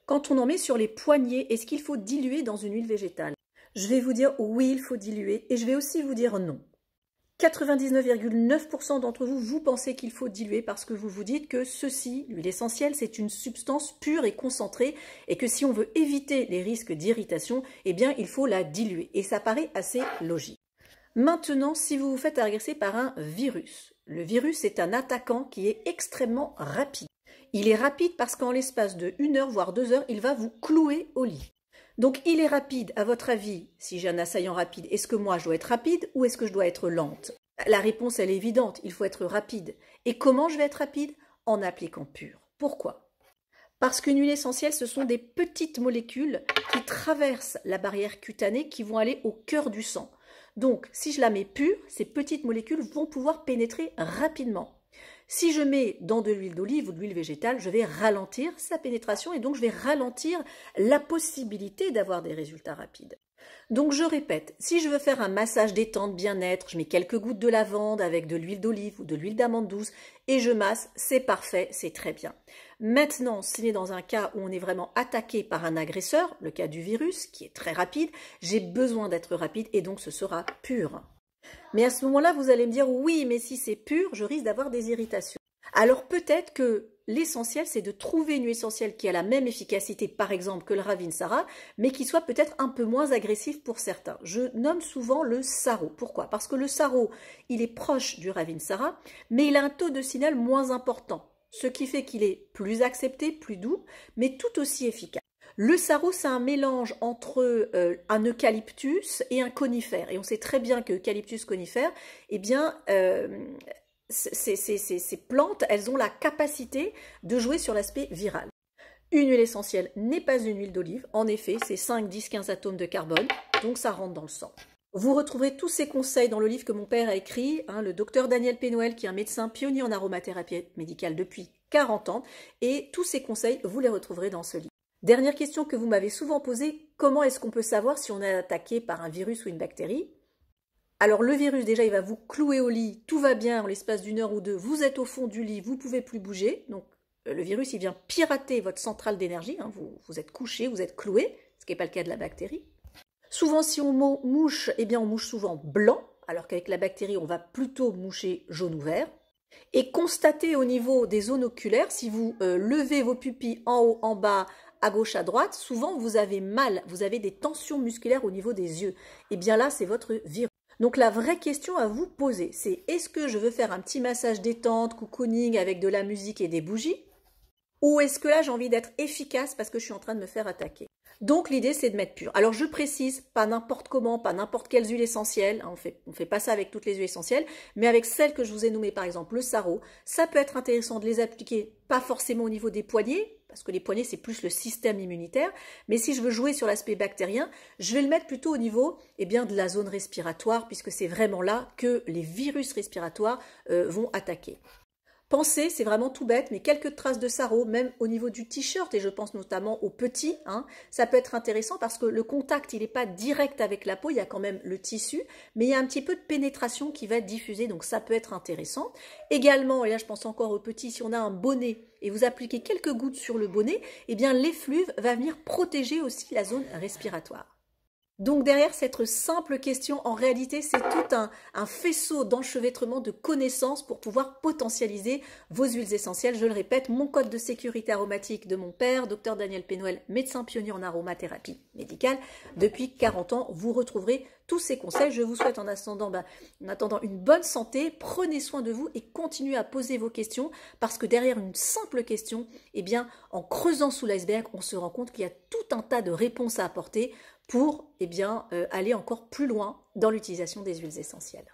Quand on en met sur les poignets, est-ce qu'il faut diluer dans une huile végétale? Je vais vous dire oui, il faut diluer, et je vais aussi vous dire non. 99,9% d'entre vous, vous pensez qu'il faut diluer parce que vous vous dites que ceci, l'huile essentielle, c'est une substance pure et concentrée et que si on veut éviter les risques d'irritation, eh bien, il faut la diluer. Et ça paraît assez logique. Maintenant, si vous vous faites agresser par un virus, le virus est un attaquant qui est extrêmement rapide. Il est rapide parce qu'en l'espace de 1 heure, voire 2 heures, il va vous clouer au lit. Donc il est rapide, à votre avis, si j'ai un assaillant rapide, est-ce que moi je dois être rapide ou est-ce que je dois être lente? La réponse elle est évidente, il faut être rapide. Et comment je vais être rapide? En appliquant pur. Pourquoi? Parce qu'une huile essentielle, ce sont des petites molécules qui traversent la barrière cutanée, qui vont aller au cœur du sang. Donc si je la mets pure, ces petites molécules vont pouvoir pénétrer rapidement. Si je mets dans de l'huile d'olive ou de l'huile végétale, je vais ralentir sa pénétration et donc je vais ralentir la possibilité d'avoir des résultats rapides. Donc je répète, si je veux faire un massage détente, bien-être, je mets quelques gouttes de lavande avec de l'huile d'olive ou de l'huile d'amande douce et je masse, c'est parfait, c'est très bien. Maintenant, si on est dans un cas où on est vraiment attaqué par un agresseur, le cas du virus qui est très rapide, j'ai besoin d'être rapide et donc ce sera pur. Mais à ce moment-là, vous allez me dire, oui, mais si c'est pur, je risque d'avoir des irritations. Alors peut-être que l'essentiel, c'est de trouver une huile essentielle qui a la même efficacité, par exemple, que le Ravinsara, mais qui soit peut-être un peu moins agressif pour certains. Je nomme souvent le Saro. Pourquoi? Parce que le Saro, il est proche du Ravinsara, mais il a un taux de cyanure moins important, ce qui fait qu'il est plus accepté, plus doux, mais tout aussi efficace. Le Saro, c'est un mélange entre un eucalyptus et un conifère. Et on sait très bien que eucalyptus conifère, eh bien, ces plantes, elles ont la capacité de jouer sur l'aspect viral. Une huile essentielle n'est pas une huile d'olive. En effet, c'est 5, 10, 15 atomes de carbone, donc ça rentre dans le sang. Vous retrouverez tous ces conseils dans le livre que mon père a écrit, le docteur Daniel Pénoël, qui est un médecin pionnier en aromathérapie médicale depuis 40 ans. Et tous ces conseils, vous les retrouverez dans ce livre. Dernière question que vous m'avez souvent posée, comment est-ce qu'on peut savoir si on est attaqué par un virus ou une bactérie? Alors le virus, déjà, il va vous clouer au lit, tout va bien en l'espace d'1 heure ou 2, vous êtes au fond du lit, vous ne pouvez plus bouger, donc le virus, il vient pirater votre centrale d'énergie, vous êtes couché, vous êtes cloué, ce qui n'est pas le cas de la bactérie. Souvent, si on mouche, eh bien on mouche souvent blanc, alors qu'avec la bactérie, on va plutôt moucher jaune ou vert. Et constatez au niveau des zones oculaires, si vous levez vos pupilles en haut, en bas, à gauche, à droite, souvent vous avez mal, vous avez des tensions musculaires au niveau des yeux. Et bien là, c'est votre virus. Donc la vraie question à vous poser, c'est est-ce que je veux faire un petit massage détente, cocooning avec de la musique et des bougies? Ou est-ce que là, j'ai envie d'être efficace parce que je suis en train de me faire attaquer? Donc l'idée, c'est de mettre pur. Alors je précise, pas n'importe comment, pas n'importe quelles huiles essentielles, on fait pas ça avec toutes les huiles essentielles, mais avec celles que je vous ai nommées, par exemple le Saro, ça peut être intéressant de les appliquer, pas forcément au niveau des poignets, parce que les poignets, c'est plus le système immunitaire, mais si je veux jouer sur l'aspect bactérien, je vais le mettre plutôt au niveau de la zone respiratoire, puisque c'est vraiment là que les virus respiratoires vont attaquer. Pensez, c'est vraiment tout bête, mais quelques traces de Saro, même au niveau du t-shirt, et je pense notamment aux petits, ça peut être intéressant parce que le contact, il n'est pas direct avec la peau, il y a quand même le tissu, mais il y a un petit peu de pénétration qui va être diffusée, donc ça peut être intéressant. Également, et là je pense encore aux petits, si on a un bonnet et vous appliquez quelques gouttes sur le bonnet, eh bien l'effluve va venir protéger aussi la zone respiratoire. Donc derrière cette simple question, en réalité, c'est tout un faisceau d'enchevêtrement de connaissances pour pouvoir potentialiser vos huiles essentielles. Je le répète, mon code de sécurité aromatique de mon père, Dr Daniel Pénoël, médecin pionnier en aromathérapie médicale. Depuis 40 ans, vous retrouverez tous ces conseils. Je vous souhaite en attendant une bonne santé, prenez soin de vous et continuez à poser vos questions parce que derrière une simple question, eh bien, en creusant sous l'iceberg, on se rend compte qu'il y a tout un tas de réponses à apporter pour aller encore plus loin dans l'utilisation des huiles essentielles.